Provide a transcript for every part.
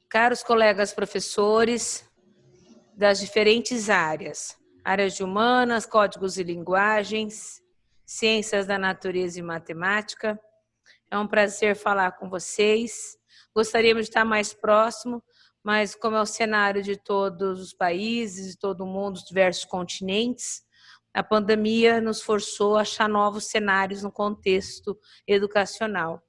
Caros colegas professores das diferentes áreas de humanas, códigos e linguagens, ciências da natureza e matemática, é um prazer falar com vocês. Gostaríamos de estar mais próximo, mas como é o cenário de todos os países, de todo o mundo, os diversos continentes, a pandemia nos forçou a achar novos cenários no contexto educacional.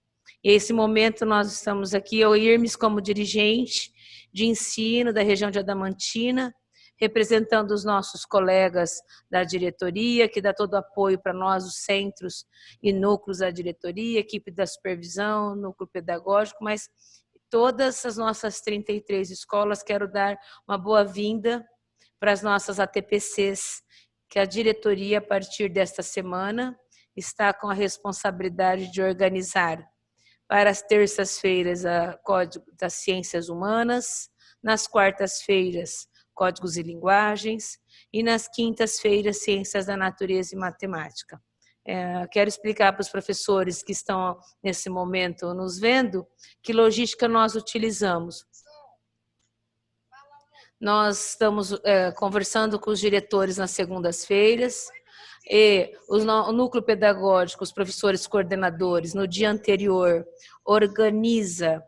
E esse momento nós estamos aqui, eu e Irmes como dirigente de ensino da região de Adamantina, representando os nossos colegas da diretoria, que dá todo o apoio para nós, os centros e núcleos da diretoria, equipe da supervisão, núcleo pedagógico, mas todas as nossas 33 escolas, quero dar uma boa-vinda para as nossas ATPCs, que a diretoria, a partir desta semana, está com a responsabilidade de organizar para as terças-feiras a Código das Ciências Humanas, nas quartas-feiras, Códigos e Linguagens, e nas quintas-feiras, Ciências da Natureza e Matemática. Quero explicar para os professores que estão nesse momento nos vendo que logística nós utilizamos. Nós estamos conversando com os diretores nas segundas-feiras, e o núcleo pedagógico, os professores coordenadores, no dia anterior, organiza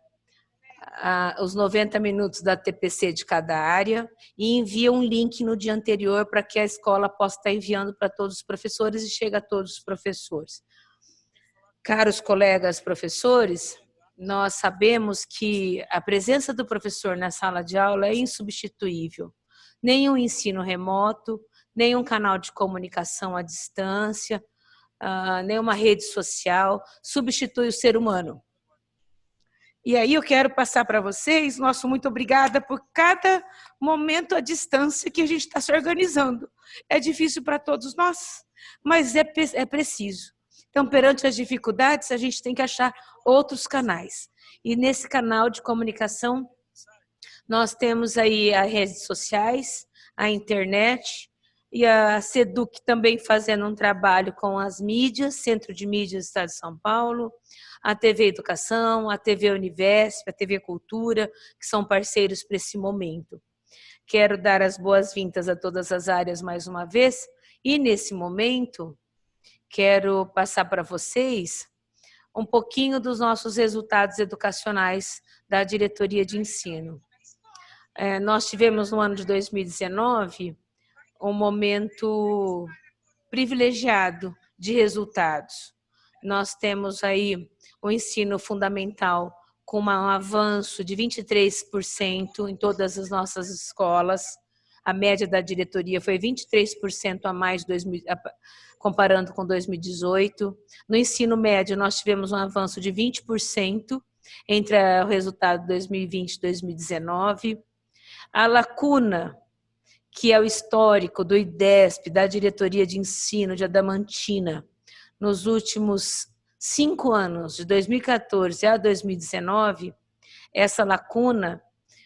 os 90 minutos da TPC de cada área e envia um link no dia anterior para que a escola possa estar enviando para todos os professores e chegue a todos os professores. Caros colegas professores, nós sabemos que a presença do professor na sala de aula é insubstituível. Nem o ensino remoto, nem um canal de comunicação à distância, nem uma rede social substitui o ser humano. E aí eu quero passar para vocês, nosso muito obrigada por cada momento à distância que a gente está se organizando. É difícil para todos nós, mas é preciso. Então, perante as dificuldades, a gente tem que achar outros canais. E nesse canal de comunicação, nós temos aí as redes sociais, a internet, e a SEDUC também fazendo um trabalho com as mídias, Centro de Mídias do Estado de São Paulo, a TV Educação, a TV Univesp, a TV Cultura, que são parceiros para esse momento. Quero dar as boas-vindas a todas as áreas mais uma vez, e nesse momento quero passar para vocês um pouquinho dos nossos resultados educacionais da diretoria de ensino. Nós tivemos no ano de 2019 um momento privilegiado de resultados. Nós temos aí o ensino fundamental com um avanço de 23% em todas as nossas escolas. A média da diretoria foi 23% a mais comparando com 2018. No ensino médio, nós tivemos um avanço de 20% entre o resultado de 2020 e 2019. A lacuna, que é o histórico do IDESP, da Diretoria de Ensino de Adamantina, nos últimos 5 anos, de 2014 a 2019, essa lacuna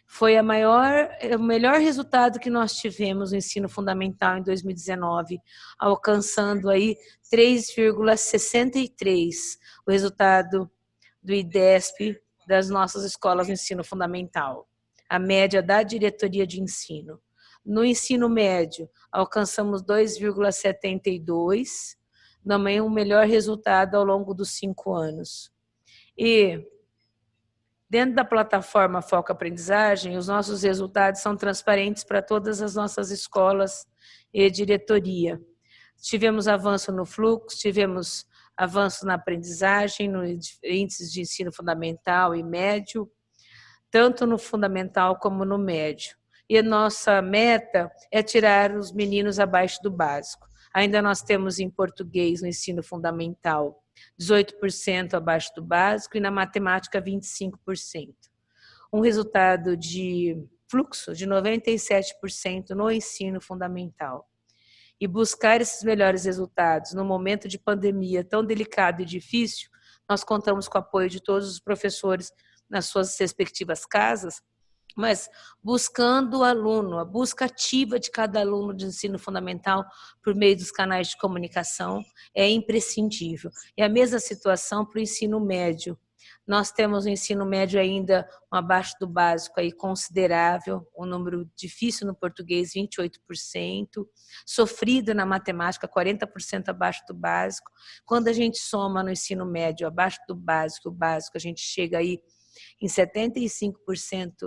foi o melhor resultado que nós tivemos no ensino fundamental em 2019, alcançando aí 3,63, o resultado do IDESP das nossas escolas de ensino fundamental, a média da diretoria de ensino. No ensino médio, alcançamos 2,72, também um melhor resultado ao longo dos 5 anos. E dentro da plataforma Foco Aprendizagem, os nossos resultados são transparentes para todas as nossas escolas e diretoria. Tivemos avanço no fluxo, tivemos avanço na aprendizagem, no índices de ensino fundamental e médio, tanto no fundamental como no médio. E a nossa meta é tirar os meninos abaixo do básico. Ainda nós temos em português no ensino fundamental 18% abaixo do básico e na matemática 25%. Um resultado de fluxo de 97% no ensino fundamental. E buscar esses melhores resultados no momento de pandemia tão delicado e difícil, nós contamos com o apoio de todos os professores nas suas respectivas casas, mas buscando o aluno, a busca ativa de cada aluno de ensino fundamental por meio dos canais de comunicação é imprescindível. É a mesma situação para o ensino médio. Nós temos o ensino médio ainda um abaixo do básico aí considerável, um número difícil no português, 28%, sofrido na matemática, 40% abaixo do básico. Quando a gente soma no ensino médio abaixo do básico, o básico, a gente chega aí em 75%,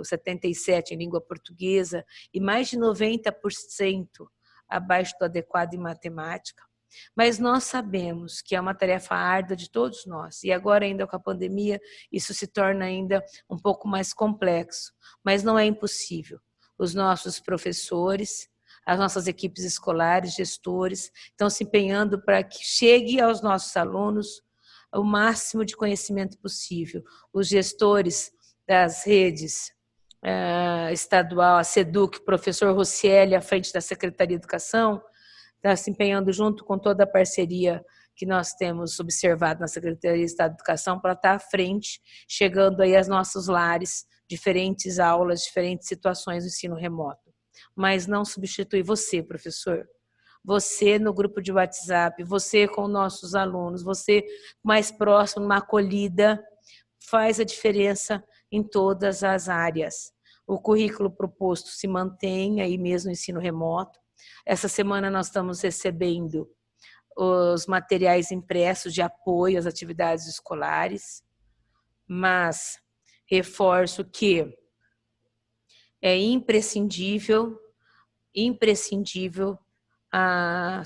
77% em língua portuguesa e mais de 90% abaixo do adequado em matemática. Mas nós sabemos que é uma tarefa árdua de todos nós, e agora ainda com a pandemia, isso se torna ainda um pouco mais complexo, mas não é impossível. Os nossos professores, as nossas equipes escolares, gestores, estão se empenhando para que chegue aos nossos alunos o máximo de conhecimento possível. Os gestores das redes estadual, a SEDUC, o professor Rossielli, à frente da Secretaria de Educação, está se empenhando junto com toda a parceria que nós temos observado na Secretaria de Estado de Educação para estar à frente, chegando aí aos nossos lares, diferentes aulas, diferentes situações do ensino remoto. Mas não substitui você, professor. Você no grupo de WhatsApp, você com nossos alunos, você mais próximo, numa acolhida, faz a diferença em todas as áreas. O currículo proposto se mantém aí mesmo no ensino remoto. Essa semana nós estamos recebendo os materiais impressos de apoio às atividades escolares, mas reforço que é imprescindível a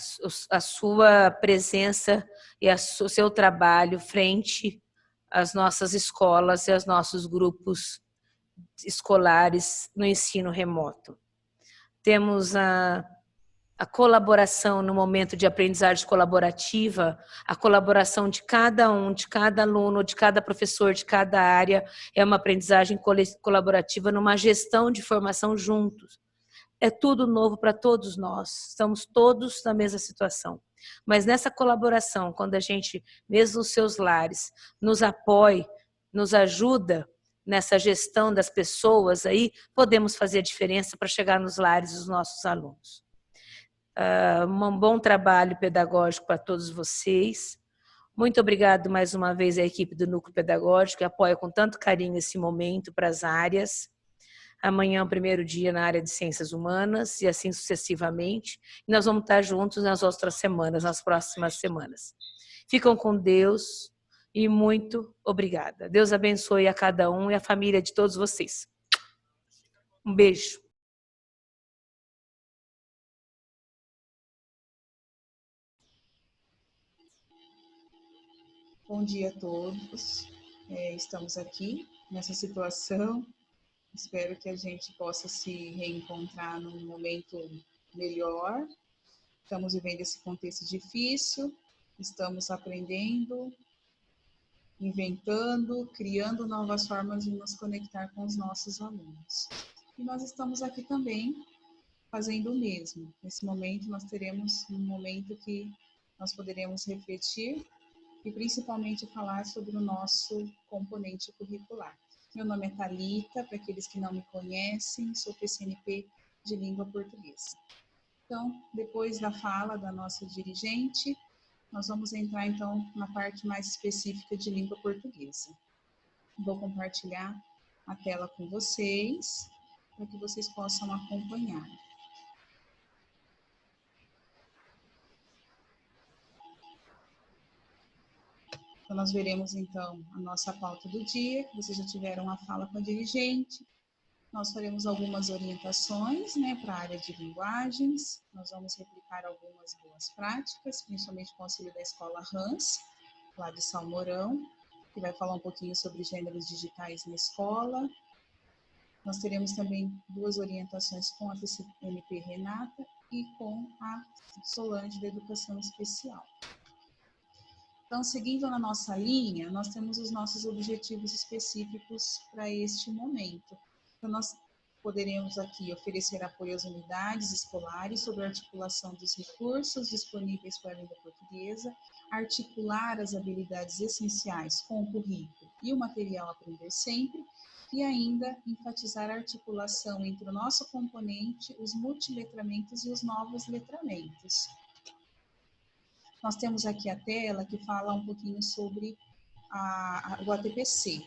sua presença e o seu trabalho frente às nossas escolas e aos nossos grupos escolares no ensino remoto. Temos a colaboração no momento de aprendizagem colaborativa, a colaboração de cada um, de cada aluno, de cada professor, de cada área, é uma aprendizagem colaborativa numa gestão de formação juntos. É tudo novo para todos nós, estamos todos na mesma situação. Mas nessa colaboração, quando a gente, mesmo nos seus lares, nos apoia, nos ajuda nessa gestão das pessoas, aí podemos fazer a diferença para chegar nos lares dos nossos alunos. Um bom trabalho pedagógico para todos vocês. Muito obrigado mais uma vez à equipe do Núcleo Pedagógico, que apoia com tanto carinho esse momento para as áreas. Amanhã é o primeiro dia na área de Ciências Humanas e assim sucessivamente. E nós vamos estar juntos nas outras semanas, nas próximas semanas. Ficam com Deus e muito obrigada. Deus abençoe a cada um e a família de todos vocês. Um beijo. Bom dia a todos. Estamos aqui nessa situação. Espero que a gente possa se reencontrar num momento melhor. Estamos vivendo esse contexto difícil, estamos aprendendo, inventando, criando novas formas de nos conectar com os nossos alunos. E nós estamos aqui também fazendo o mesmo. Nesse momento nós teremos um momento que nós poderemos refletir e principalmente falar sobre o nosso componente curricular. Meu nome é Thalita, para aqueles que não me conhecem, sou PCNP de língua portuguesa. Então, depois da fala da nossa dirigente, nós vamos entrar então na parte mais específica de língua portuguesa. Vou compartilhar a tela com vocês, para que vocês possam acompanhar. Então, nós veremos, então, a nossa pauta do dia, que vocês já tiveram a fala com a dirigente. Nós faremos algumas orientações, para a área de linguagens. Nós vamos replicar algumas boas práticas, principalmente com o auxílio da Escola Hans, lá de Salmourão, que vai falar um pouquinho sobre gêneros digitais na escola. Nós teremos também duas orientações com a PCNP Renata e com a Solange da Educação Especial. Então, seguindo na nossa linha, nós temos os nossos objetivos específicos para este momento. Então, nós poderemos aqui oferecer apoio às unidades escolares sobre a articulação dos recursos disponíveis para a língua portuguesa, articular as habilidades essenciais com o currículo e o material Aprender Sempre, e ainda enfatizar a articulação entre o nosso componente, os multiletramentos e os novos letramentos. Nós temos aqui a tela que fala um pouquinho sobre o ATPC,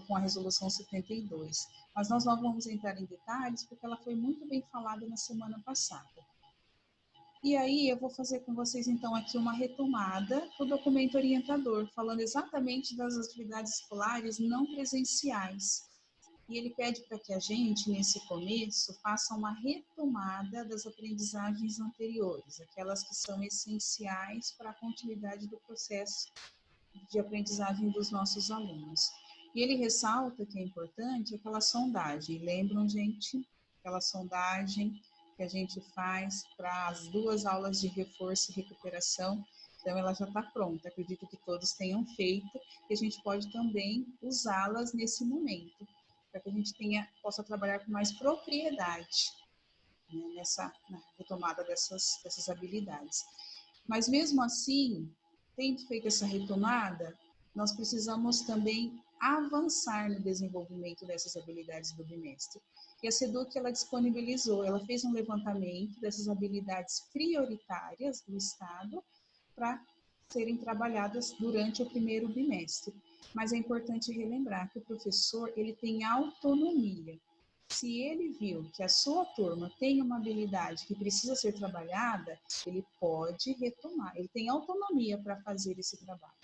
com a resolução 72. Mas nós não vamos entrar em detalhes, porque ela foi muito bem falada na semana passada. E aí eu vou fazer com vocês, então, aqui uma retomada do documento orientador, falando exatamente das atividades escolares não presenciais. E ele pede para que a gente, nesse começo, faça uma retomada das aprendizagens anteriores, aquelas que são essenciais para a continuidade do processo de aprendizagem dos nossos alunos. E ele ressalta que é importante aquela sondagem. Lembram, gente? Aquela sondagem que a gente faz para as 2 aulas de reforço e recuperação. Então, ela já está pronta. Acredito que todos tenham feito e a gente pode também usá-las nesse momento, para que a gente possa trabalhar com mais propriedade, né, na retomada dessas habilidades. Mas mesmo assim, tendo feito essa retomada, nós precisamos também avançar no desenvolvimento dessas habilidades do bimestre. E a SEDUC, ela disponibilizou, ela fez um levantamento dessas habilidades prioritárias do Estado para serem trabalhadas durante o primeiro bimestre. Mas é importante relembrar que o professor, ele tem autonomia. Se ele viu que a sua turma tem uma habilidade que precisa ser trabalhada, ele pode retomar. Ele tem autonomia para fazer esse trabalho.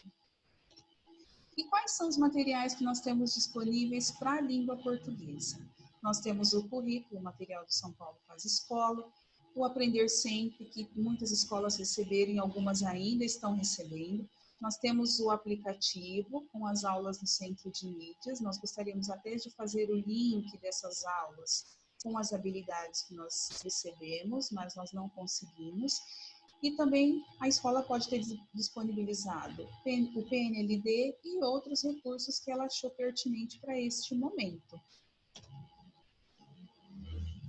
E quais são os materiais que nós temos disponíveis para a língua portuguesa? Nós temos o currículo, o material do São Paulo Faz Escola, o Aprender Sempre, que muitas escolas receberam e algumas ainda estão recebendo. Nós temos o aplicativo com as aulas no Centro de Mídias. Nós gostaríamos até de fazer o link dessas aulas com as habilidades que nós recebemos, mas nós não conseguimos. E também a escola pode ter disponibilizado o PNLD e outros recursos que ela achou pertinente para este momento.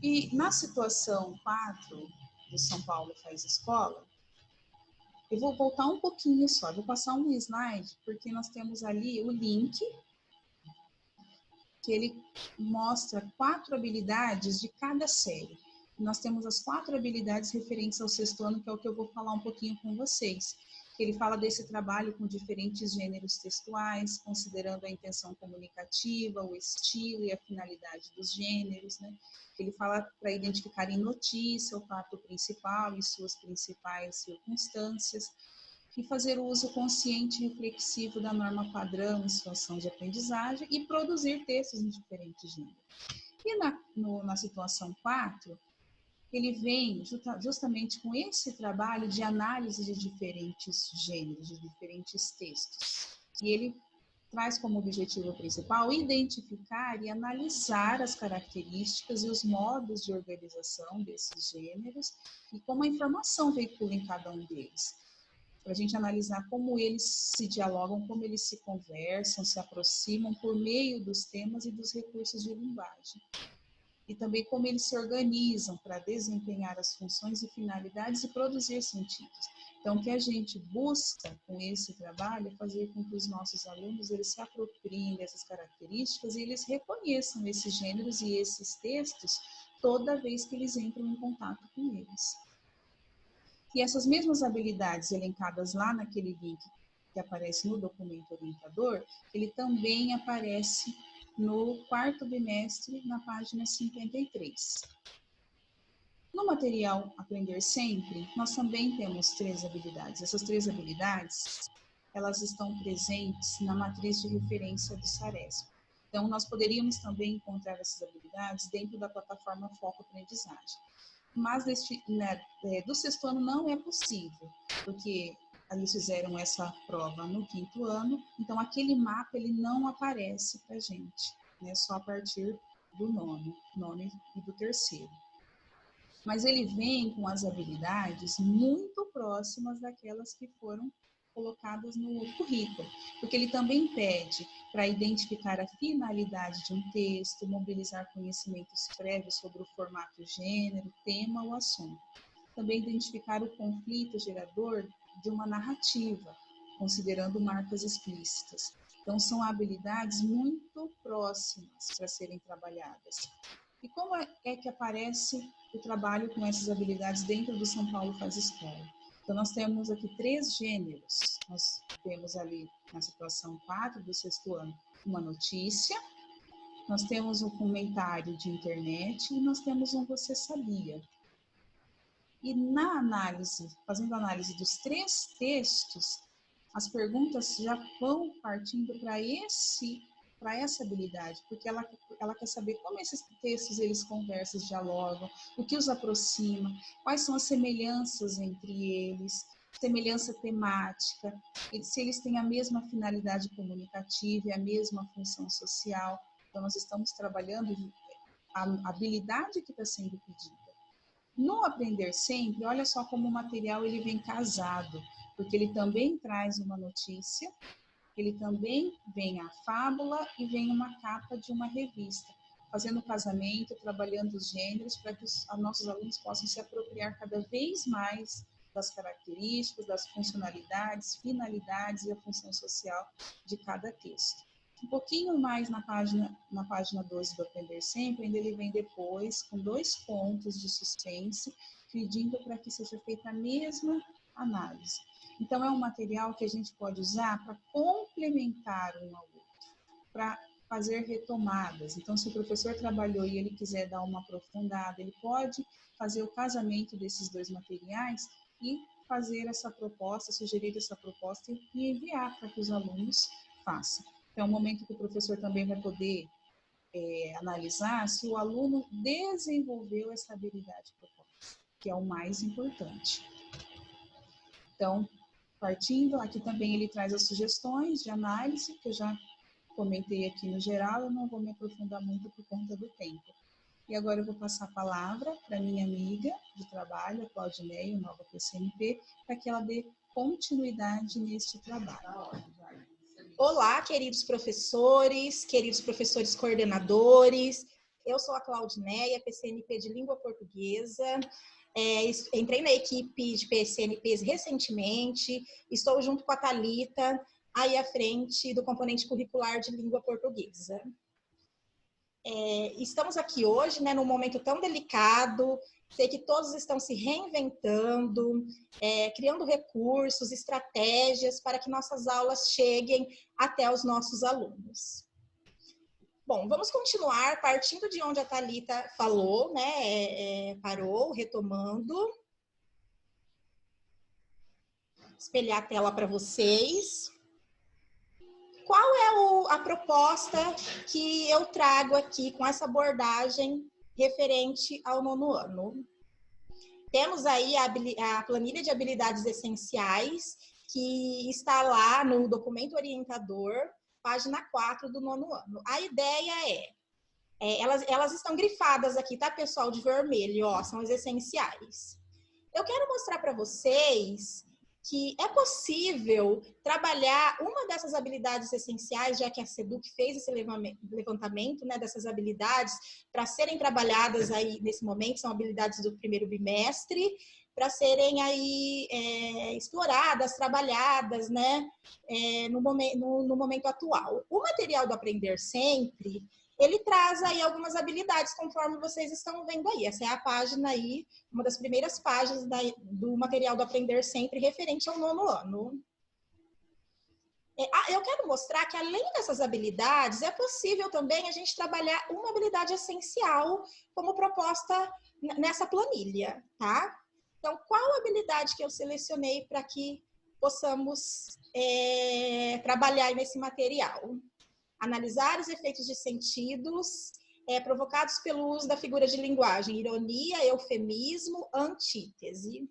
E na situação 4 do São Paulo Faz Escola, eu vou voltar um pouquinho só, vou passar um slide, porque nós temos ali o link, que ele mostra 4 habilidades de cada série. Nós temos as 4 habilidades referentes ao 6º ano, que é o que eu vou falar um pouquinho com vocês. Ele fala desse trabalho com diferentes gêneros textuais, considerando a intenção comunicativa, o estilo e a finalidade dos gêneros, né? Ele fala para identificar em notícia o fato principal e suas principais circunstâncias, e fazer o uso consciente e reflexivo da norma padrão em situação de aprendizagem e produzir textos em diferentes gêneros. E na situação 4, ele vem justamente com esse trabalho de análise de diferentes gêneros, de diferentes textos. E ele traz como objetivo principal identificar e analisar as características e os modos de organização desses gêneros e como a informação veicula em cada um deles. Para a gente analisar como eles se dialogam, como eles se conversam, se aproximam por meio dos temas e dos recursos de linguagem. E também como eles se organizam para desempenhar as funções e finalidades e produzir sentidos. Então, o que a gente busca com esse trabalho é fazer com que os nossos alunos eles se apropriem dessas características e eles reconheçam esses gêneros e esses textos toda vez que eles entram em contato com eles. E essas mesmas habilidades elencadas lá naquele link que aparece no documento orientador, ele também aparece no 4º bimestre, na página 53. No material Aprender Sempre, nós também temos 3 habilidades. Essas 3 habilidades, elas estão presentes na matriz de referência do SARESP. Então, nós poderíamos também encontrar essas habilidades dentro da plataforma Foco Aprendizagem. Mas do 6º ano não é possível, porque eles fizeram essa prova no 5º ano, então aquele mapa ele não aparece para a gente, né, só a partir do nono e do 3º. Mas ele vem com as habilidades muito próximas daquelas que foram colocadas no currículo, porque ele também pede para identificar a finalidade de um texto, mobilizar conhecimentos prévios sobre o formato, gênero, tema ou assunto. Também identificar o conflito gerador de uma narrativa, considerando marcas explícitas. Então, são habilidades muito próximas para serem trabalhadas. E como é que aparece o trabalho com essas habilidades dentro do São Paulo Faz Escola? Então, nós temos aqui 3 gêneros. Nós temos ali, na situação 4 do sexto ano, uma notícia, nós temos um comentário de internet e nós temos um você sabia. E na análise, fazendo análise dos 3 textos, as perguntas já vão partindo para essa habilidade, porque ela quer saber como esses textos eles conversam, dialogam, o que os aproxima, quais são as semelhanças entre eles, semelhança temática, se eles têm a mesma finalidade comunicativa e a mesma função social. Então, nós estamos trabalhando a habilidade que está sendo pedida. No Aprender Sempre, olha só como o material ele vem casado, porque ele também traz uma notícia, ele também vem a fábula e vem uma capa de uma revista, fazendo o casamento, trabalhando os gêneros, para que os nossos alunos possam se apropriar cada vez mais das características, das funcionalidades, finalidades e a função social de cada texto. Um pouquinho mais na página 12 do Aprender Sempre, ainda ele vem depois, com 2 pontos de suspense, pedindo para que seja feita a mesma análise. Então, é um material que a gente pode usar para complementar um ao outro, para fazer retomadas. Então, se o professor trabalhou e ele quiser dar uma aprofundada, ele pode fazer o casamento desses 2 materiais e fazer essa proposta, sugerir essa proposta e enviar para que os alunos façam. Então, é um momento que o professor também vai poder analisar se o aluno desenvolveu essa habilidade proposta, que é o mais importante. Então, partindo, aqui também ele traz as sugestões de análise, que eu já comentei aqui no geral, eu não vou me aprofundar muito por conta do tempo. E agora eu vou passar a palavra para minha amiga de trabalho, a Claudineia, nova PCNP, para que ela dê continuidade neste trabalho. Olá, queridos professores coordenadores. Eu sou a Claudineia, PCNP de Língua Portuguesa. Entrei na equipe de PCNPs recentemente, estou junto com a Thalita, aí à frente do componente curricular de Língua Portuguesa. Estamos aqui hoje, né, num momento tão delicado, sei que todos estão se reinventando, criando recursos, estratégias para que nossas aulas cheguem até os nossos alunos. Bom, vamos continuar partindo de onde a Thalita falou, né, parou, retomando. Espelhar a tela para vocês. Qual é a proposta que eu trago aqui com essa abordagem referente ao 9º ano? Temos aí a planilha de habilidades essenciais, que está lá no documento orientador, página 4 do 9º ano. A ideia elas estão grifadas aqui, tá, pessoal, de vermelho, ó, são as essenciais. Eu quero mostrar para vocês que é possível trabalhar uma dessas habilidades essenciais, já que a SEDUC fez esse levantamento, né, dessas habilidades para serem trabalhadas aí nesse momento, são habilidades do primeiro bimestre, para serem aí exploradas, trabalhadas, né, no momento atual. O material do Aprender Sempre, ele traz aí algumas habilidades, conforme vocês estão vendo aí. Essa é a página aí, uma das primeiras páginas do material do Aprender Sempre, referente ao 9º ano. Eu quero mostrar que, além dessas habilidades, é possível também a gente trabalhar uma habilidade essencial como proposta nessa planilha, tá? Então, qual habilidade que eu selecionei para que possamos trabalhar nesse material? Analisar os efeitos de sentidos provocados pelo uso da figura de linguagem, ironia, eufemismo, antítese.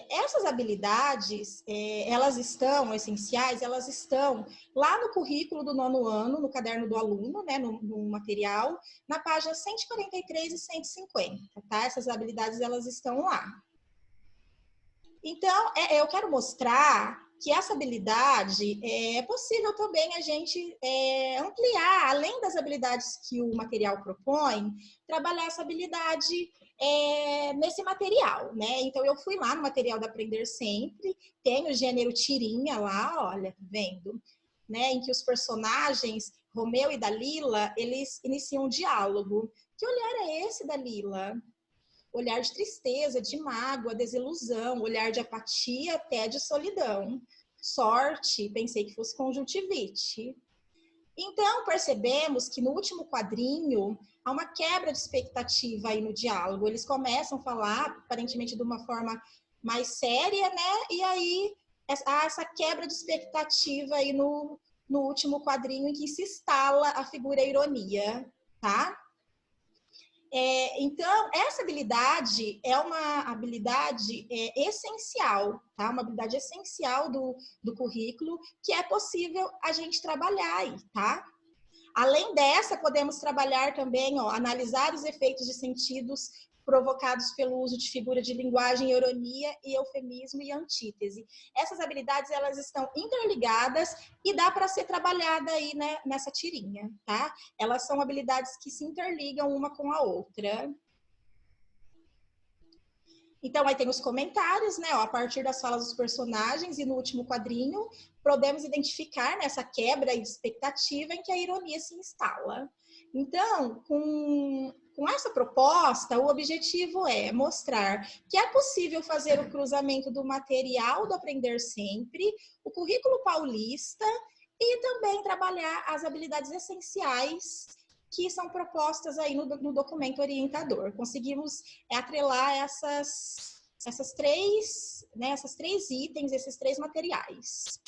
Essas habilidades, elas estão essenciais, elas estão lá no currículo do 9º ano, no caderno do aluno, né, no material, na página 143 e 150, tá? Essas habilidades, elas estão lá. Então, eu quero mostrar que essa habilidade é possível também a gente ampliar, além das habilidades que o material propõe, trabalhar essa habilidade nesse material, né? Então, eu fui lá no material do Aprender Sempre, tem o gênero tirinha lá, olha, vendo, né? Em que os personagens, Romeu e Dalila, eles iniciam um diálogo. Que olhar é esse, Dalila? olhar de tristeza, de mágoa, desilusão, olhar de apatia, até de solidão. Sorte, pensei que fosse conjuntivite. Então, percebemos que no último quadrinho há uma quebra de expectativa aí no diálogo. Eles começam a falar, aparentemente de uma forma mais séria, né? E aí há essa quebra de expectativa aí no último quadrinho, em que se instala a figura ironia, tá? Então, essa habilidade é uma habilidade essencial, tá? Uma habilidade essencial do currículo, que é possível a gente trabalhar aí, tá? Além dessa, podemos trabalhar também, analisar os efeitos de sentidos provocados pelo uso de figura de linguagem, ironia, e eufemismo e antítese. Essas habilidades, elas estão interligadas e dá para ser trabalhada aí, né, nessa tirinha, tá? Elas são habilidades que se interligam uma com a outra. Então, aí tem os comentários, né? A partir das falas dos personagens, e no último quadrinho, podemos identificar nessa quebra de expectativa em que a ironia se instala. Então, com essa proposta, o objetivo é mostrar que é possível fazer o cruzamento do material do Aprender Sempre, o currículo paulista, e também trabalhar as habilidades essenciais que são propostas aí no documento orientador. Conseguimos atrelar esses três itens, esses três materiais.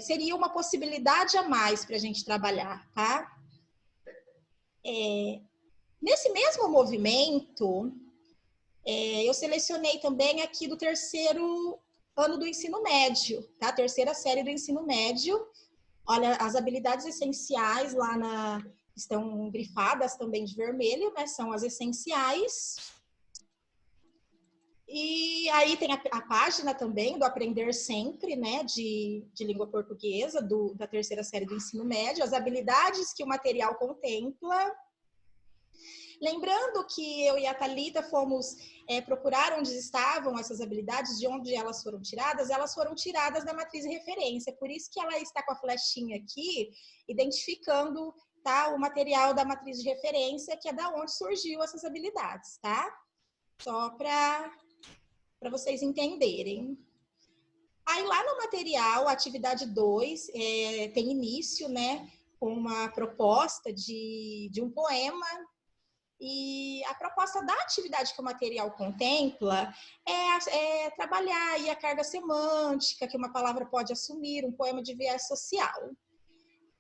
Seria uma possibilidade a mais para a gente trabalhar, tá? Nesse mesmo movimento, eu selecionei também aqui do terceiro ano do ensino médio, tá? Terceira série do ensino médio. Olha, as habilidades essenciais lá estão grifadas também de vermelho, né? São as essenciais. E aí tem a página também do Aprender Sempre, né? De língua portuguesa, da terceira série do ensino médio, as habilidades que o material contempla. Lembrando que eu e a Thalita fomos procurar onde estavam essas habilidades, de onde elas foram tiradas da matriz de referência. Por isso que ela está com a flechinha aqui, identificando, tá, o material da matriz de referência, que é da onde surgiu essas habilidades, tá? Só para vocês entenderem. Aí lá no material, a atividade 2, tem início, né, com uma proposta de um poema. E a proposta da atividade que o material contempla é trabalhar aí a carga semântica que uma palavra pode assumir, um poema de viés social.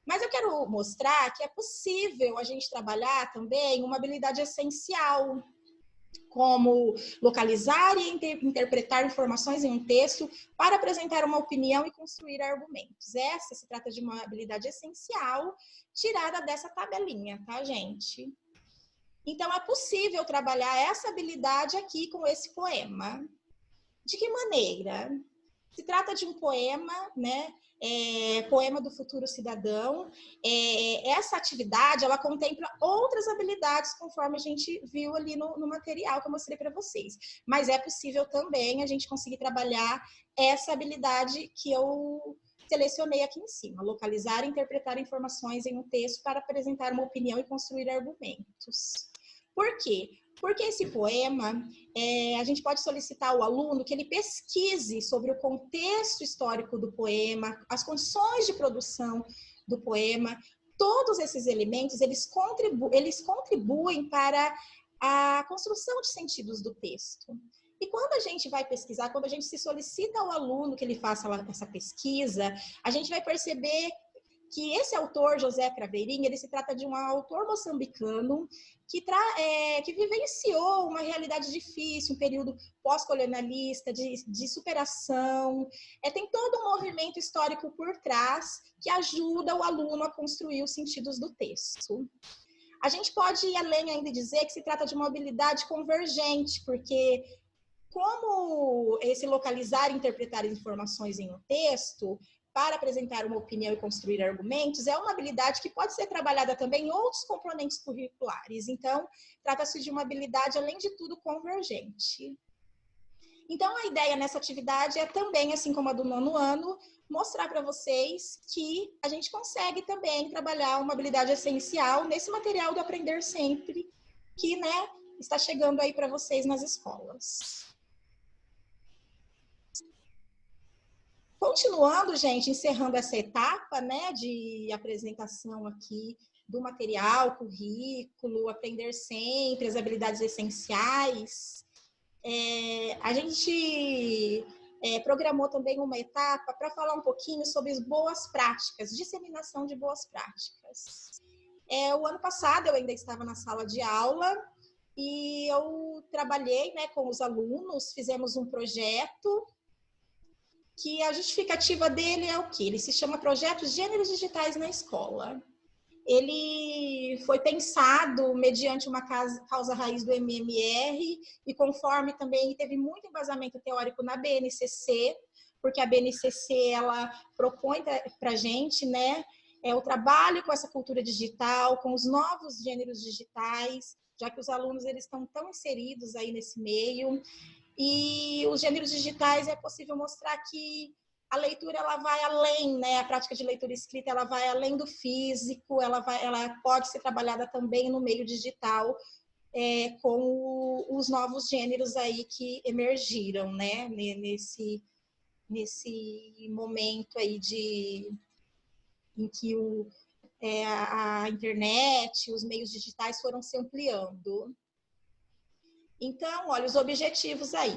Mas eu quero mostrar que é possível a gente trabalhar também uma habilidade essencial, como localizar e interpretar informações em um texto para apresentar uma opinião e construir argumentos. Essa se trata de uma habilidade essencial tirada dessa tabelinha, tá, gente? Então, é possível trabalhar essa habilidade aqui com esse poema. De que maneira? Se trata de um poema, né? Poema do futuro cidadão. Essa atividade, ela contempla outras habilidades, conforme a gente viu ali no material que eu mostrei para vocês. Mas é possível também a gente conseguir trabalhar essa habilidade que eu selecionei aqui em cima. Localizar e interpretar informações em um texto para apresentar uma opinião e construir argumentos. Por quê? Porque esse poema, a gente pode solicitar ao aluno que ele pesquise sobre o contexto histórico do poema, as condições de produção do poema. Todos esses elementos, eles contribuem para a construção de sentidos do texto. E quando a gente vai pesquisar, quando a gente se solicita ao aluno que ele faça essa pesquisa, a gente vai perceber que esse autor, José Craveirinha, ele se trata de um autor moçambicano que vivenciou uma realidade difícil, um período pós-colonialista, de superação. Tem todo um movimento histórico por trás que ajuda o aluno a construir os sentidos do texto. A gente pode ir além ainda e dizer que se trata de uma habilidade convergente, porque como esse localizar e interpretar informações em um texto para apresentar uma opinião e construir argumentos, é uma habilidade que pode ser trabalhada também em outros componentes curriculares. Então, trata-se de uma habilidade, além de tudo, convergente. Então, a ideia nessa atividade é também, assim como a do 9º ano, mostrar para vocês que a gente consegue também trabalhar uma habilidade essencial nesse material do Aprender Sempre, que, né, está chegando aí para vocês nas escolas. Continuando, gente, encerrando essa etapa, né, de apresentação aqui do material, currículo, aprender sempre, as habilidades essenciais, a gente programou também uma etapa para falar um pouquinho sobre as boas práticas, disseminação de boas práticas. O ano passado eu ainda estava na sala de aula e eu trabalhei, né, com os alunos, fizemos um projeto que a justificativa dele é o quê? Ele se chama Projeto Gêneros Digitais na Escola. Ele foi pensado mediante uma causa raiz do MMR e conforme também teve muito embasamento teórico na BNCC, porque a BNCC ela propõe para a gente, né, o trabalho com essa cultura digital, com os novos gêneros digitais, já que os alunos eles estão tão inseridos aí nesse meio. E os gêneros digitais é possível mostrar que a leitura ela vai além, né? A prática de leitura escrita ela vai além do físico, ela pode ser trabalhada também no meio digital, com os novos gêneros aí que emergiram, né? Nesse momento aí em que a internet, os meios digitais foram se ampliando. Então, olha, os objetivos aí.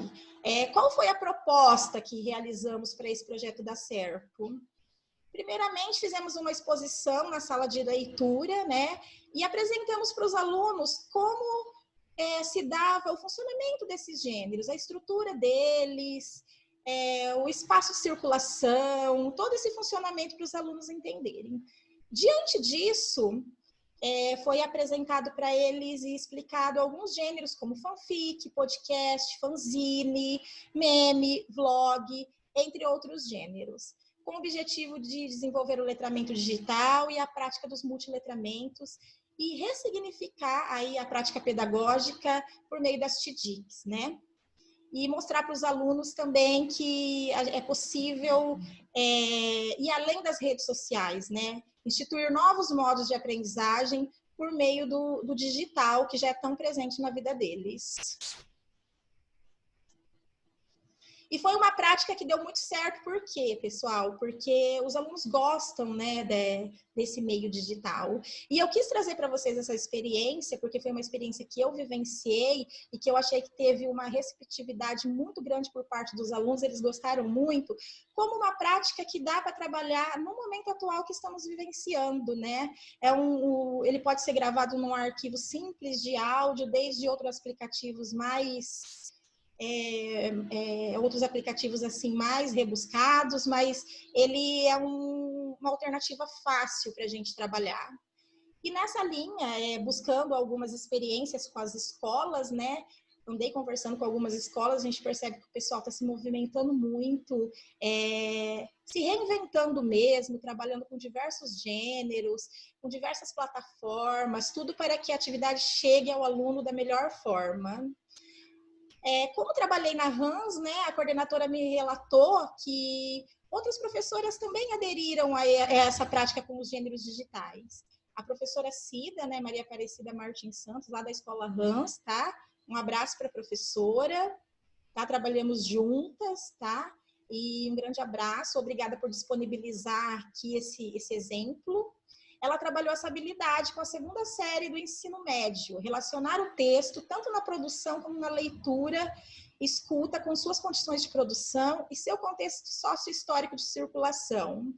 Qual foi a proposta que realizamos para esse projeto dar certo? Primeiramente, fizemos uma exposição na sala de leitura, né? E apresentamos para os alunos como se dava o funcionamento desses gêneros, a estrutura deles, o espaço de circulação, todo esse funcionamento para os alunos entenderem. Diante disso, foi apresentado para eles e explicado alguns gêneros como fanfic, podcast, fanzine, meme, vlog, entre outros gêneros, com o objetivo de desenvolver o letramento digital e a prática dos multiletramentos e ressignificar aí a prática pedagógica por meio das TDICs, né? E mostrar para os alunos também que é possível ir além das redes sociais, né? Instituir novos modos de aprendizagem por meio do digital, que já é tão presente na vida deles. E foi uma prática que deu muito certo, por quê, pessoal? Porque os alunos gostam, né, desse meio digital. E eu quis trazer para vocês essa experiência, porque foi uma experiência que eu vivenciei e que eu achei que teve uma receptividade muito grande por parte dos alunos, eles gostaram muito, como uma prática que dá para trabalhar no momento atual que estamos vivenciando, né? Ele pode ser gravado num arquivo simples de áudio, desde outros aplicativos outros aplicativos assim mais rebuscados, mas ele é uma alternativa fácil para a gente trabalhar. E nessa linha, buscando algumas experiências com as escolas, né? Andei conversando com algumas escolas, a gente percebe que o pessoal está se movimentando muito, se reinventando mesmo, trabalhando com diversos gêneros, com diversas plataformas, tudo para que a atividade chegue ao aluno da melhor forma. Como trabalhei na Hans, né, a coordenadora me relatou que outras professoras também aderiram a essa prática com os gêneros digitais. A professora Cida, né, Maria Aparecida Martins Santos, lá da escola Hans, tá? Um abraço para a professora, tá? Trabalhamos juntas, tá? E um grande abraço, obrigada por disponibilizar aqui esse exemplo. Ela trabalhou essa habilidade com a segunda série do ensino médio, relacionar o texto, tanto na produção como na leitura, escuta, com suas condições de produção e seu contexto sócio-histórico de circulação.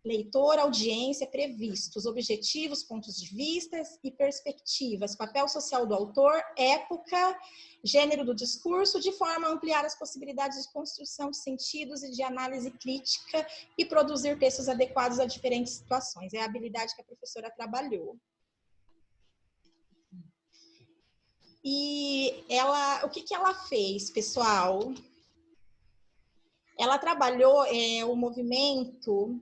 Leitor, audiência, previstos, objetivos, pontos de vista e perspectivas, papel social do autor, época, gênero do discurso, de forma a ampliar as possibilidades de construção de sentidos e de análise crítica e produzir textos adequados a diferentes situações. É a habilidade que a professora trabalhou. E o que ela fez, pessoal? Ela trabalhou o movimento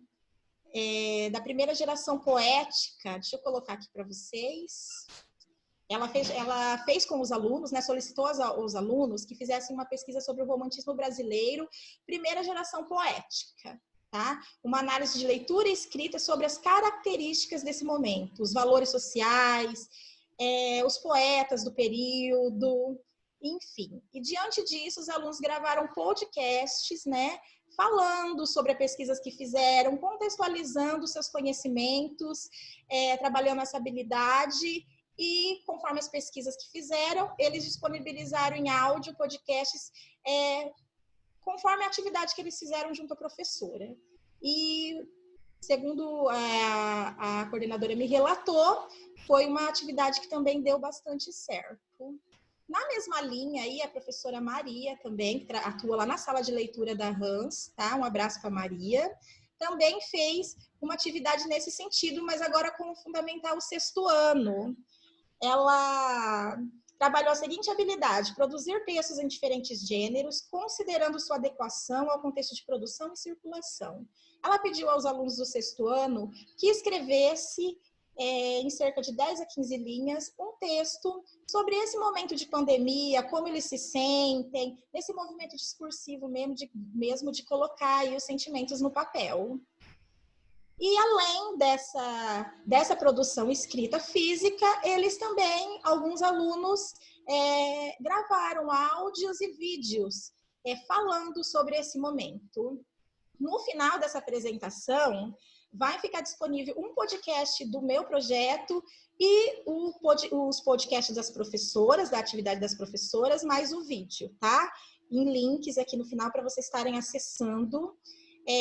da primeira geração poética. Deixa eu colocar aqui para vocês. Ela fez com os alunos, né, solicitou aos alunos que fizessem uma pesquisa sobre o romantismo brasileiro, primeira geração poética, tá? Uma análise de leitura e escrita sobre as características desse momento, os valores sociais, os poetas do período, enfim. E diante disso, os alunos gravaram podcasts, né, falando sobre as pesquisas que fizeram, contextualizando seus conhecimentos, trabalhando essa habilidade. E conforme as pesquisas que fizeram, eles disponibilizaram em áudio podcasts conforme a atividade que eles fizeram junto à professora. E, segundo a coordenadora me relatou, foi uma atividade que também deu bastante certo. Na mesma linha aí, a professora Maria também, que atua lá na sala de leitura da Hans, tá? Um abraço para Maria. Também fez uma atividade nesse sentido, mas agora com o fundamental 6º ano. Ela trabalhou a seguinte habilidade: produzir textos em diferentes gêneros, considerando sua adequação ao contexto de produção e circulação. Ela pediu aos alunos do 6º ano que escrevesse, em cerca de 10 a 15 linhas, um texto sobre esse momento de pandemia, como eles se sentem, nesse movimento discursivo mesmo de colocar aí os sentimentos no papel. E além dessa produção escrita física, eles também, alguns alunos, gravaram áudios e vídeos falando sobre esse momento. No final dessa apresentação, vai ficar disponível um podcast do meu projeto e os podcasts das professoras, da atividade das professoras, mais o vídeo, tá? Em links aqui no final para vocês estarem acessando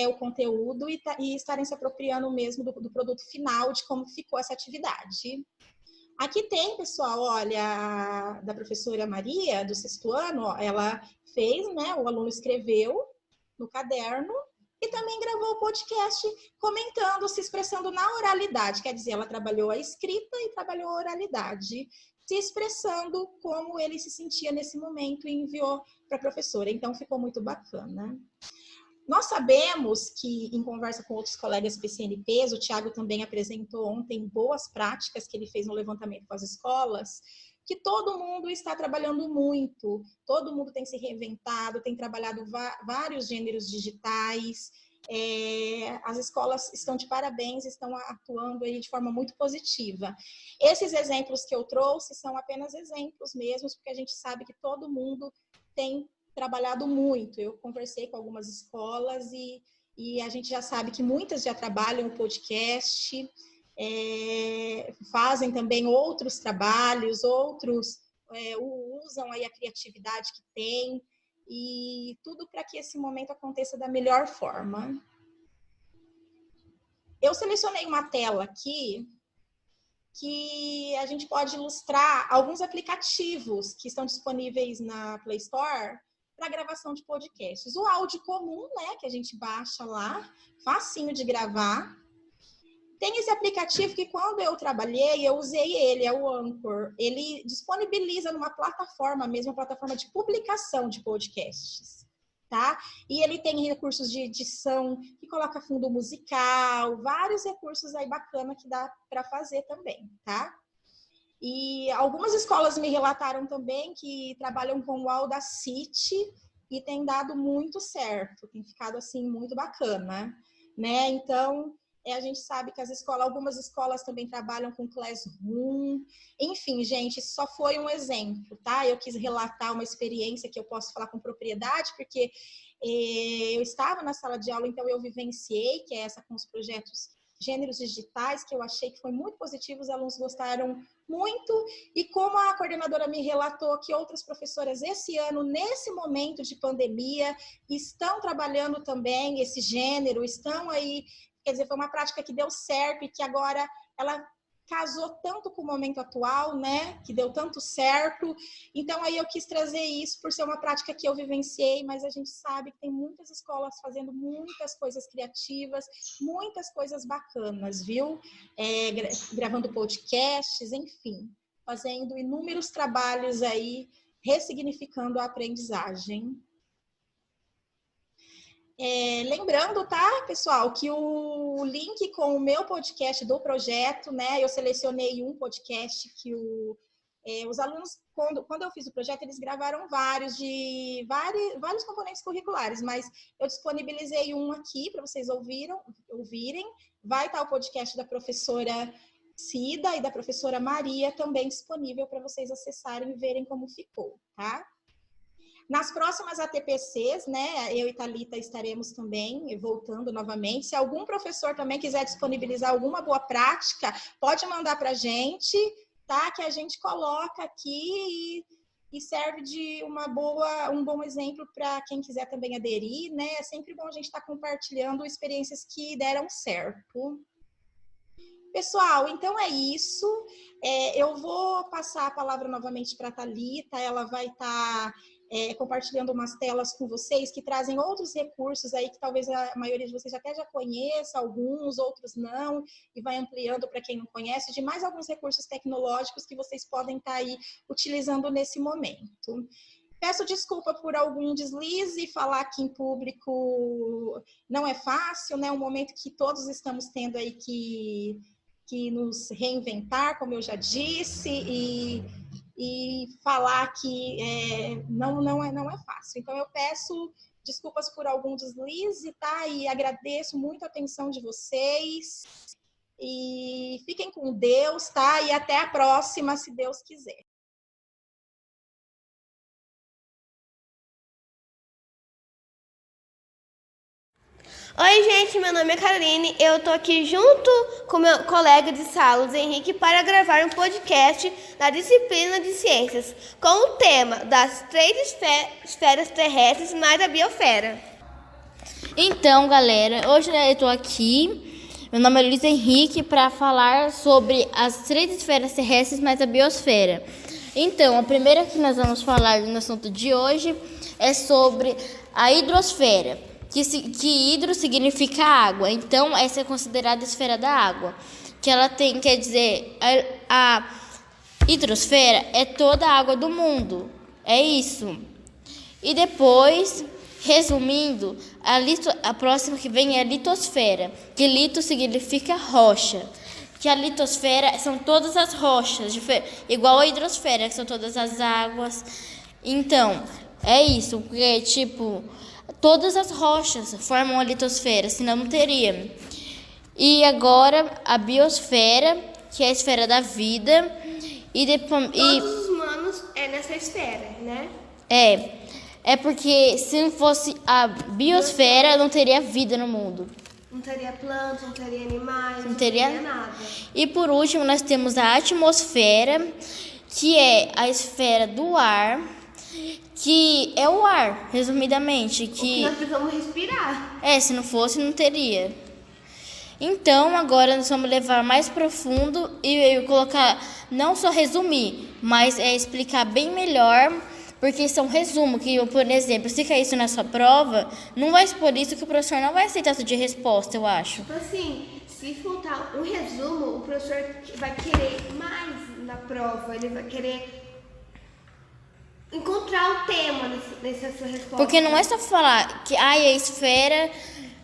o conteúdo e estarem se apropriando mesmo do produto final, de como ficou essa atividade. Aqui tem, pessoal, olha, da professora Maria, do 6º ano, ó, ela fez, né, o aluno escreveu no caderno e também gravou o podcast comentando, se expressando na oralidade, quer dizer, ela trabalhou a escrita e trabalhou a oralidade, se expressando como ele se sentia nesse momento e enviou para a professora, então ficou muito bacana. Nós sabemos que, em conversa com outros colegas PCNPs, o Thiago também apresentou ontem boas práticas que ele fez no levantamento com as escolas, que todo mundo está trabalhando muito, todo mundo tem se reinventado, tem trabalhado vários gêneros digitais, as escolas estão de parabéns, estão atuando aí de forma muito positiva. Esses exemplos que eu trouxe são apenas exemplos mesmos, porque a gente sabe que todo mundo tem trabalhado muito. Eu conversei com algumas escolas e a gente já sabe que muitas já trabalham o podcast, fazem também outros trabalhos, outros usam aí a criatividade que tem, e tudo para que esse momento aconteça da melhor forma. Eu selecionei uma tela aqui que a gente pode ilustrar alguns aplicativos que estão disponíveis na Play Store para gravação de podcasts. O áudio comum, né, que a gente baixa lá, facinho de gravar. Tem esse aplicativo que quando eu trabalhei, eu usei ele, é o Anchor. Ele disponibiliza numa plataforma mesmo, uma plataforma de publicação de podcasts, tá? E ele tem recursos de edição, que coloca fundo musical, vários recursos aí bacana que dá para fazer também, tá? E algumas escolas me relataram também que trabalham com o Audacity e tem dado muito certo, tem ficado assim muito bacana, né? Então, a gente sabe que algumas escolas também trabalham com Classroom. Enfim, gente, isso só foi um exemplo, tá? Eu quis relatar uma experiência que eu posso falar com propriedade, porque eu estava na sala de aula, então eu vivenciei, que é essa com os projetos Gêneros Digitais, que eu achei que foi muito positivo, os alunos gostaram muito, e como a coordenadora me relatou que outras professoras esse ano, nesse momento de pandemia, estão trabalhando também esse gênero, estão aí, quer dizer, foi uma prática que deu certo e que agora ela casou tanto com o momento atual, né, que deu tanto certo. Então aí eu quis trazer isso por ser uma prática que eu vivenciei, mas a gente sabe que tem muitas escolas fazendo muitas coisas criativas, muitas coisas bacanas, viu? Gravando podcasts, enfim, fazendo inúmeros trabalhos aí, ressignificando a aprendizagem. Lembrando, tá, pessoal, que o link com o meu podcast do projeto, né, eu selecionei um podcast que os alunos, quando eu fiz o projeto, eles gravaram vários componentes curriculares, mas eu disponibilizei um aqui para vocês ouvirem. Vai estar o podcast da professora Cida e da professora Maria, também disponível para vocês acessarem e verem como ficou, tá? Nas próximas ATPCs, né, eu e Thalita estaremos também voltando novamente. Se algum professor também quiser disponibilizar alguma boa prática, pode mandar para a gente, tá? Que a gente coloca aqui e serve de um bom exemplo para quem quiser também aderir, né? É sempre bom a gente estar compartilhando experiências que deram certo. Pessoal, então é isso. Eu vou passar a palavra novamente para a Thalita, ela vai estar compartilhando umas telas com vocês que trazem outros recursos aí que talvez a maioria de vocês até já conheça, alguns, outros não, e vai ampliando para quem não conhece, de mais alguns recursos tecnológicos que vocês podem estar aí utilizando nesse momento. Peço desculpa por algum deslize, falar aqui em público não é fácil, né? Um momento que todos estamos tendo aí que nos reinventar, como eu já disse, e falar que não é fácil. Então, eu peço desculpas por algum deslize, tá? E agradeço muito a atenção de vocês. E fiquem com Deus, tá? E até a próxima, se Deus quiser. Oi, gente, meu nome é Caroline. Eu tô aqui junto com meu colega de sala, Luiz Henrique, para gravar um podcast da disciplina de ciências com o tema das 3 esferas terrestres mais a biosfera. Então, galera, hoje eu tô aqui, meu nome é Luiz Henrique, para falar sobre as 3 esferas terrestres mais a biosfera. Então, a primeira que nós vamos falar no assunto de hoje é sobre a hidrosfera. Que hidro significa água, então essa é considerada a esfera da água, que ela tem, quer dizer, a hidrosfera é toda a água do mundo, é isso. E depois, resumindo, a próxima que vem é a litosfera, que lito significa rocha, que a litosfera são todas as rochas, igual a hidrosfera, que são todas as águas. Então, é isso, porque tipo... Todas as rochas formam a litosfera, senão não teria. E agora a biosfera, que é a esfera da vida. Todos os humanos nessa esfera, né? É porque se não fosse a biosfera, não teria vida no mundo. Não teria plantas, não teria animais, não teria nada. E por último, nós temos a atmosfera, que é a esfera do ar, que é o ar, resumidamente. Que nós precisamos respirar. Se não fosse, não teria. Então, agora nós vamos levar mais profundo e colocar, não só resumir, mas explicar bem melhor, porque isso é um resumo, que, por exemplo, se cair isso na sua prova, não vai por isso que o professor não vai aceitar isso de resposta, eu acho. Tipo assim, se faltar um resumo, o professor vai querer mais na prova, ele vai querer encontrar o tema nessa sua resposta. Porque não é só falar que a esfera,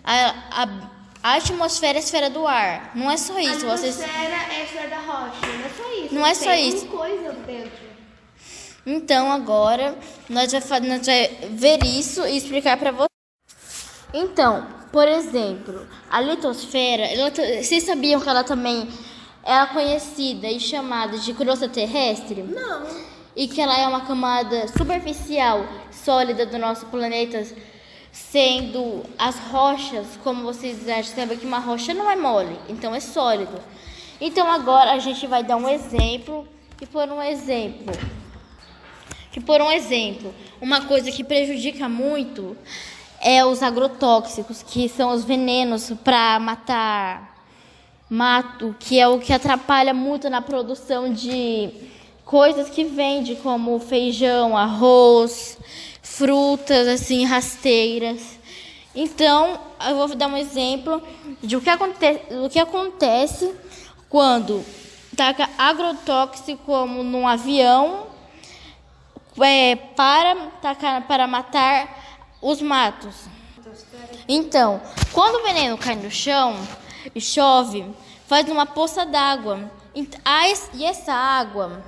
a atmosfera é a esfera do ar. Não é só isso. A atmosfera é a esfera da rocha. Não é só isso. Não é só isso. Tem coisa dentro. Então agora nós vamos ver isso e explicar para vocês. Então, por exemplo, a litosfera, vocês sabiam que ela também é conhecida e chamada de crosta terrestre? Não. E que ela é uma camada superficial, sólida do nosso planeta, sendo as rochas, como vocês já sabem que uma rocha não é mole, então é sólido. Então agora a gente vai dar um exemplo, que por um exemplo, uma coisa que prejudica muito é os agrotóxicos, que são os venenos para matar mato, que é o que atrapalha muito na produção de coisas que vende, como feijão, arroz, frutas, assim, rasteiras. Então, eu vou dar um exemplo de o que acontece quando taca agrotóxico como num avião para matar os matos. Então, quando o veneno cai no chão e chove, faz uma poça d'água. E essa água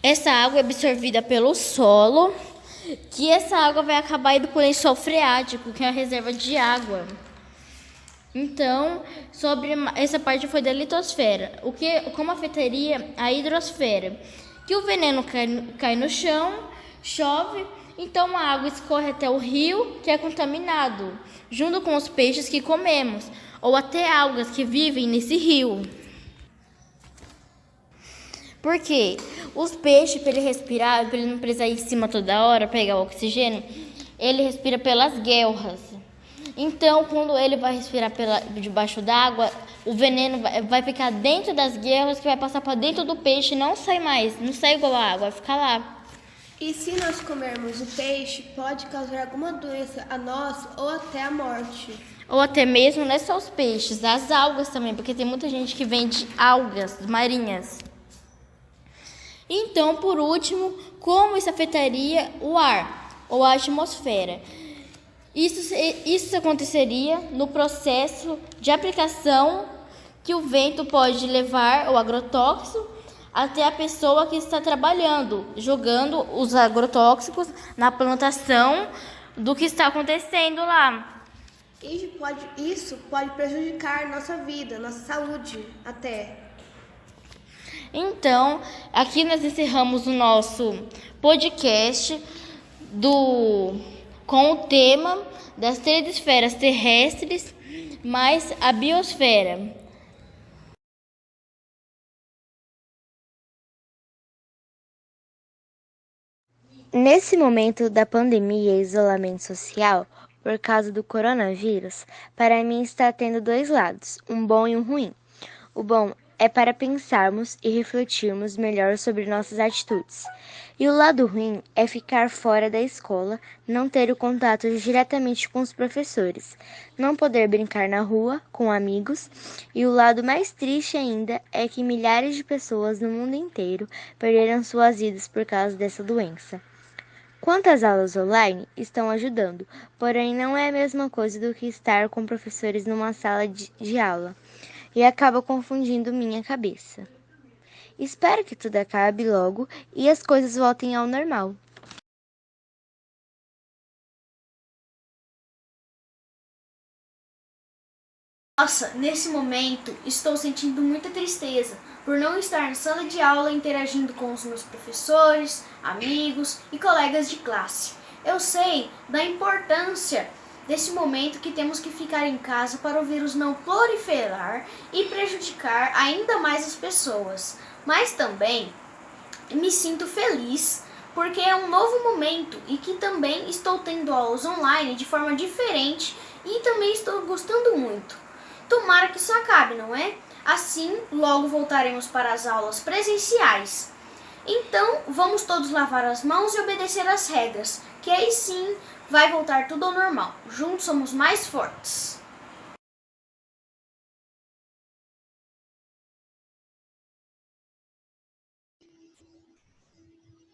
é absorvida pelo solo, que essa água vai acabar indo para o lençol freático, que é a reserva de água. Então, sobre essa parte foi da litosfera, como afetaria a hidrosfera, que o veneno cai no chão, chove, então a água escorre até o rio, que é contaminado, junto com os peixes que comemos, ou até algas que vivem nesse rio. Porque os peixes, para ele respirar, para ele não precisar ir em cima toda hora, pegar o oxigênio, ele respira pelas guelras. Então, quando ele vai respirar debaixo d'água, o veneno vai ficar dentro das guelras, que vai passar para dentro do peixe e não sai mais, não sai igual a água, vai ficar lá. E se nós comermos o peixe, pode causar alguma doença a nós ou até a morte. Ou até mesmo, não é só os peixes, as algas também, porque tem muita gente que vende algas marinhas. Então, por último, como isso afetaria o ar ou a atmosfera? Isso aconteceria no processo de aplicação que o vento pode levar o agrotóxico até a pessoa que está trabalhando, jogando os agrotóxicos na plantação do que está acontecendo lá. Isso pode prejudicar nossa vida, nossa saúde até. Então, aqui nós encerramos o nosso podcast com o tema das 3 esferas terrestres mais a biosfera. Nesse momento da pandemia e isolamento social, por causa do coronavírus, para mim está tendo 2 lados, um bom e um ruim. O bom é para pensarmos e refletirmos melhor sobre nossas atitudes. E o lado ruim é ficar fora da escola, não ter o contato diretamente com os professores, não poder brincar na rua com amigos. E o lado mais triste ainda é que milhares de pessoas no mundo inteiro perderam suas vidas por causa dessa doença. Quanto às aulas online, estão ajudando, porém não é a mesma coisa do que estar com professores numa sala de aula. E acaba confundindo minha cabeça. Espero que tudo acabe logo e as coisas voltem ao normal. Nossa, nesse momento estou sentindo muita tristeza por não estar na sala de aula interagindo com os meus professores, amigos e colegas de classe. Eu sei da importância desse momento que temos que ficar em casa para o vírus não proliferar e prejudicar ainda mais as pessoas. Mas também me sinto feliz porque é um novo momento e que também estou tendo aulas online de forma diferente e também estou gostando muito. Tomara que isso acabe, não é? Assim, logo voltaremos para as aulas presenciais. Então, vamos todos lavar as mãos e obedecer às regras, que aí sim vai voltar tudo ao normal. Juntos somos mais fortes.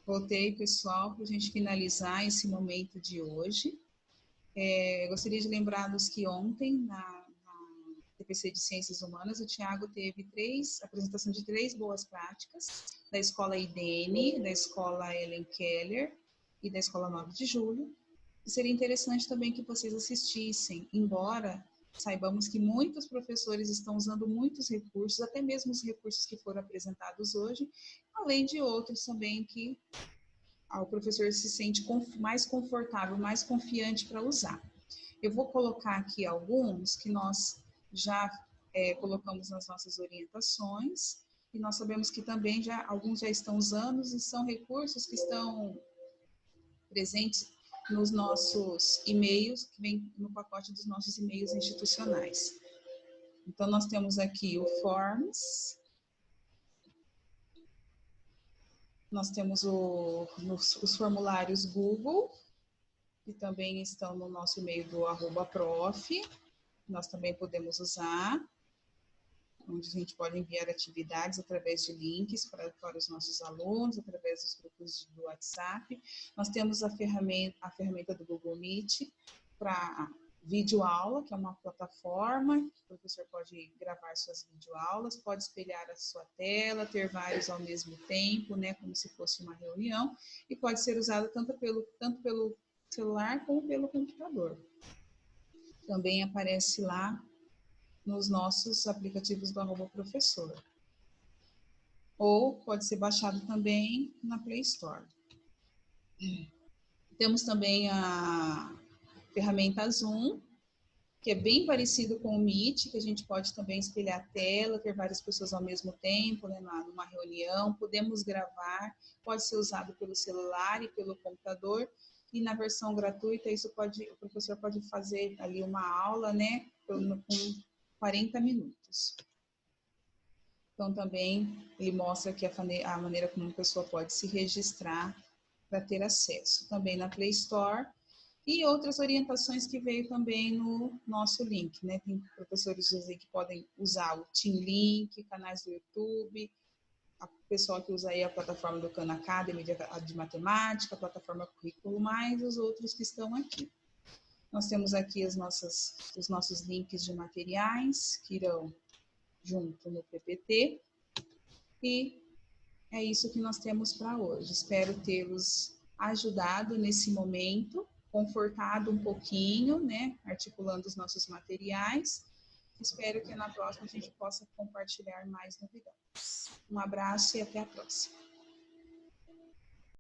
Voltei, pessoal, para a gente finalizar esse momento de hoje. Eu gostaria de lembrá-los que ontem, na TPC de Ciências Humanas, o Tiago teve a apresentação de 3 boas práticas, da Escola IDN, da Escola Ellen Keller e da Escola 9 de Julho. E seria interessante também que vocês assistissem, embora saibamos que muitos professores estão usando muitos recursos, até mesmo os recursos que foram apresentados hoje, além de outros também que o professor se sente mais confortável, mais confiante para usar. Eu vou colocar aqui alguns que nós já colocamos nas nossas orientações, e nós sabemos que também alguns já estão usando, e são recursos que estão presentes nos nossos e-mails, que vem no pacote dos nossos e-mails institucionais. Então, nós temos aqui o Forms, nós temos os formulários Google, que também estão no nosso e-mail do @prof, nós também podemos usar, onde a gente pode enviar atividades através de links para os nossos alunos, através dos grupos do WhatsApp. Nós temos a ferramenta do Google Meet para videoaula, que é uma plataforma que o professor pode gravar suas videoaulas, pode espelhar a sua tela, ter vários ao mesmo tempo, né, como se fosse uma reunião, e pode ser usada tanto pelo celular como pelo computador. Também aparece lá nos nossos aplicativos do @professor. Ou pode ser baixado também na Play Store. Temos também a ferramenta Zoom, que é bem parecido com o Meet, que a gente pode também espelhar a tela, ter várias pessoas ao mesmo tempo, né, numa reunião, podemos gravar, pode ser usado pelo celular e pelo computador, e na versão gratuita o professor pode fazer ali uma aula, né, com 40 minutos. Então também ele mostra aqui a maneira como uma pessoa pode se registrar para ter acesso. Também na Play Store. E outras orientações que veio também no nosso link, né? Tem professores que podem usar o Team Link, canais do YouTube, a pessoa que usa aí a plataforma do Khan Academy de matemática, a plataforma Currículo Mais, os outros que estão aqui. Nós temos aqui os nossos links de materiais que irão junto no PPT. E é isso que nós temos para hoje. Espero tê-los ajudado nesse momento, confortado um pouquinho, né, articulando os nossos materiais. Espero que na próxima a gente possa compartilhar mais novidades. Um abraço e até a próxima.